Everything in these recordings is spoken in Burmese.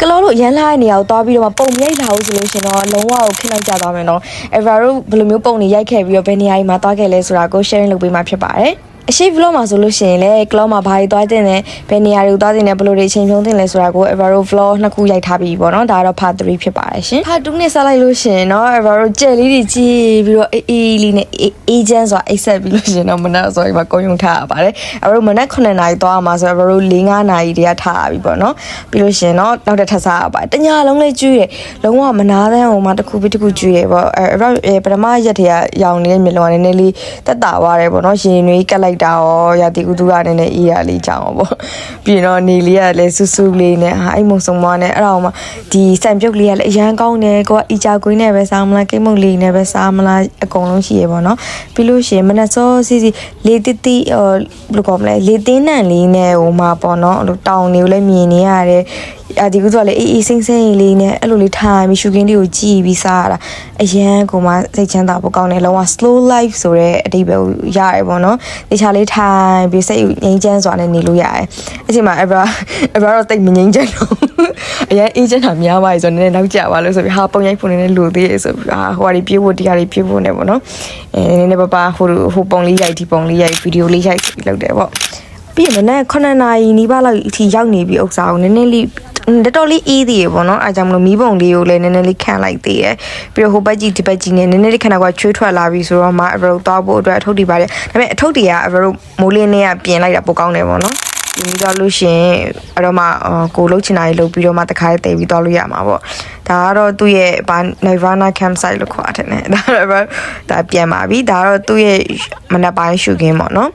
ကလောလို့ရမ်းလာတဲ့နေရာကိုသွားပြီးတော့ပုံရိပ်လာလို့ဆိုလို့ရှင်တော့လုံးဝကိုခင်းလိုက်ကြသွားမယ်နော်။ Eva တို့ဘယ်လိုမျိုးပုံတွေရိုက်ခဲ့ပြီးတော့ဘယ်နေရာမှာသွားခဲ့လဲဆိုတာကို sharing လုပ်ပေးမှာဖြစ်ပါတယ်။အရှိ vlog မှာဆိုလို့ရှိရင်လေကလောမှာဘာတွေသွားတင်တယ်ဘယ်နေရာတွေကိုသွားတင်တယ်ဘယ်လိုတွေအချိန်ဖြုံးတင်လဲဆိုတာကို Eva တို့ vlog နှစ်ခုရိုက်ထားပြီးပေါ့နော်ဒါကတော့ part 3ဖြစ်ပါတယ်ရှင် part 2နဲ့ဆက်လိုက်လို့ရှိရင်နော် Eva တို့ကြက်လေးတွေကြည့်ပြီးတော့အေးလေးနဲ့ agent ဆိုတာအိတ်ဆက်ပြီးလို့ရှိရင်တော့မနက်ဆိုရင်ကုန်းယုံထားရပါတယ် Eva တို့မနက်9နာရီသွားမှာဆို Eva တို့4-5နာရီတည်းကထားရပြီပေါ့နော်ပြီးလို့ရှိရင်တော့နောက်တစ်ထပ်စားရပါတယ်တညာလုံးလေးကျွေးတယ်လုံးဝမနာသန်းအောင်မှတစ်ခုပြီးတစ်ခုကျွေးတယ်ပေါ့ Eva ပထမရက်တည်းကရောင်နေတဲ့မျိုးလုံးကနည်းနည်းလေးတက်တာသွားတယ်ပေါ့နော်ရင်တွေကက်လိုက်တာရောဒီကူတူကလည်းအေးရလေးကြောင်းပေါ့ပြီးတော့နေလေးကလည်းဆူဆူလေးနဲ့အဲ့မုံစုံမနဲ့အဲ့တော့မှဒီစံပြုတ်လေးကလည်းအရန်ကောင်းတယ်ကိုကအီချာကွင်းနဲ့ပဲစားမလားကိတ်မုံလေးနဲ့ပဲစားမလားအကုန်လုံးရှိရပေါ့နော်ပြီးလို့ရှိရင်မနက်စောစီစီလေးတိတိဘယ်လိုကောမလဲလေးတင်းနံလေးနဲ့ဟိုမှာပေါ့နော်အဲ့လိုတောင်တွေကိုလည်းမြင်နေရတယ်ဒီကူကလည်းအေးစိမ့်စိမ့်လေးနဲ့အဲ့လိုလေးထိုင်ပြီးရှူကင်းလေးကိုကြည့်ပြီးစားရတာအရန်ကိုမှစိတ်ချမ်းသာဖို့ကောင်းတယ်လုံးဝ slow life ဆိုတဲ့အဓိပ္ပာယ်ကိုရရပေါ့နော်တခြားလေးထိုင်ပြီးစိတ်ငြိမ်းချမ်းစွာနဲ့နေလို့ရတယ်အချိန်မှာ Eva တော့တိတ်မငြိမ်းချမ်းတော့အရန်အေးချမ်းတာများပါဆိုတော့နည်းနည်းနောက်ကျပါလို့ဆိုပြီးဟာပုံရိုက်ဖို့နည်းနည်းလိုသေးတယ်ဆိုပြီးဟာဟိုဟာတွေပြေးဖို့တရားတွေပြေးဖို့နဲ့ပေါ့နော်နည်းနည်းပါဟိုပုံလေးရိုက်ဒီပုံလေးရိုက်ဗီဒီယိုလေးရိုက်ပြီးလုပ်တယ်ပေါ့ပြီးရင်လည်း9နာရီနီးပါးလောက်အထိရောက်နေပြီဥစ္စာကိုနည်းနည်းလေးတော်လေးအေးသေးရပေါ့နော်အားကြောင့်မလို့မီးပုံလေးကိုလည်းနည်းနည်းလေးခံလိုက်သေးရပြီးတော့ဟိုဘက်ကြီးဒီဘက်ကြီးနဲ့နည်းနည်းလေးခဏကချွေးထွက်လာပြီဆိုတော့မှအဘတို့သွားဖို့အတွက်အထုပ်တွေပါတယ်ဒါပေမဲ့အထုပ်တွေကအဘတို့မိုးလင်းနဲ့ကပြင်လိုက်တာပိုကောင်းတယ်ပေါ့နော်ဒီနေ့တော့လို့ရှင်အဲ့တော့မှကိုလှုပ်ချင်တာတွေလှုပ်ပြီးတော့မှတခါတည်းတည်ပြီးသွားလို့ရမှာပေါ့ဒါကတော့သူ့ရဲ့ Nirvana campsite လို့ခေါ်တယ်နဲ့ဒါပြန်ပါပြီဒါကတော့သူ့ရဲ့မနက်ပိုင်းရှူခင်းပေါ့နော်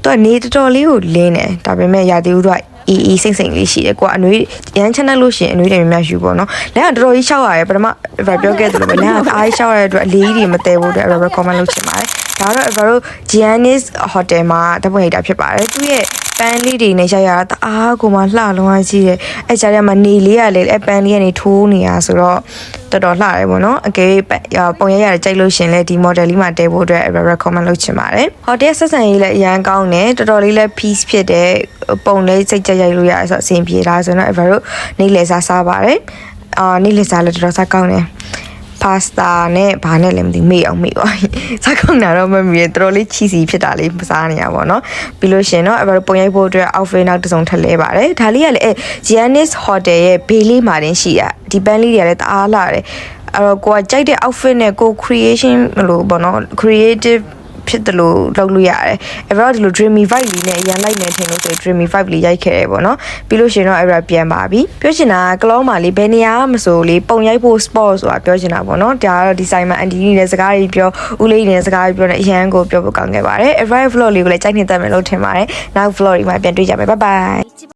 သူကနေတော်လေးကိုလင်းတယ်ဒါပေမဲ့ရာသီဥတုကအေးစိမ့်စိမ့်လေးရှိတယ်ကိုကအနွေးရမ်းချမ်းတဲ့လို့ရှိရင်အနွေးတွေများယူပေါ့နော်လမ်းကတော်တော်ကြီးရှောက်ရတယ်ပထမပြောခဲ့သလိုပဲလမ်းကအားရှောက်ရတဲ့အတွက်အလေးကြီးတွေမတည်ဘူးတဲ့ recommend လုပ်ချင်ပါတယ်ဒါတော့ Eva တို့ Giannis Hotel မှာတပွင့်ရတာဖြစ်ပါတယ်သူရဲ့ပန်းလေးတွေနဲ့ရိုက်ရတာအားကိုမှလှလုံးဝရှိတယ်အဲကြားထဲမှာနေလေးရလေအဲပန်းလေးကနေထိုးနေရဆိုတော့တော်တော်လှတယ်ပေါ့နော်အကယ်ပုံရရတယ်ကြိုက်လို့ရှင်လဲဒီ model လေးမှာတည်ဖို့အတွက် recommend လုပ်ချင်ပါတယ် hotel ဆက်ဆံရေးလည်းအရန်ကောင်းတယ်တော်တော်လေးလည်း peace ဖြစ်တယ်ပုံလေးစိတ်ကြရိုက်လို့ရတယ်ဆိုတော့အဆင်ပြေတာဆိုတော့ Eva တို့နေ့လည်စားပါတယ်နေ့လည်စားလည်းတော်တော်စားကောင်းတယ်pasta နဲ့ဘာနဲ့လဲမသိမေ့အောင်မေ့ပါစားကောင်းတာတော့မမီးတော်တော်လေးချီစီဖြစ်တာလေးစားနေရပါတော့ပြီးလို့ရှင်တော့အဲ့ပုံရိုက်ဖို့အတွက် outfit နောက်တစ်စုံထပ်လဲပါတယ်ဒါလေးကလည်းGiannis Hotel ရဲ့ဘေးလေးမှာတင်ရှိတာဒီပန်းလေးတွေကလည်းတအားလာတယ်အဲ့တော့ကိုကကြိုက်တဲ့ outfit နဲ့ကို creation လို့ပေါ့နော် creativeဖြစ်တယ်လို့လုပ်လို့ရတယ်။ Eva ဒီလို dreamy vibe လေးနဲ့အရန်လိုက်နေထင်လို့ဆို dreamy vibe လေးရိုက်ခဲ့တယ်ပေါ့နော်။ပြီးလို့ရှိရင်တော့ Eva ပြန်ပါပြီ။ပြောချင်တာကလောမှာလေးဘယ်နေရာမဆိုလေးပုံရိုက်ဖို့ sport ဆိုတာပြောချင်တာပေါ့နော်။ဒါကတော့ဒီဆိုင်မှာအန်တီကြီးနဲ့စကားတွေပြောဦးလေးနဲ့စကားတွေပြောနေအရန်ကိုပြောဖို့ကောင်းခဲ့ပါတယ်။ Eva vlog လေးကိုလည်းကြိုက်နေတတ်မယ်လို့ထင်ပါတယ်။နောက် vlog တွေမှာပြန်တွေ့ကြမယ်။ Bye bye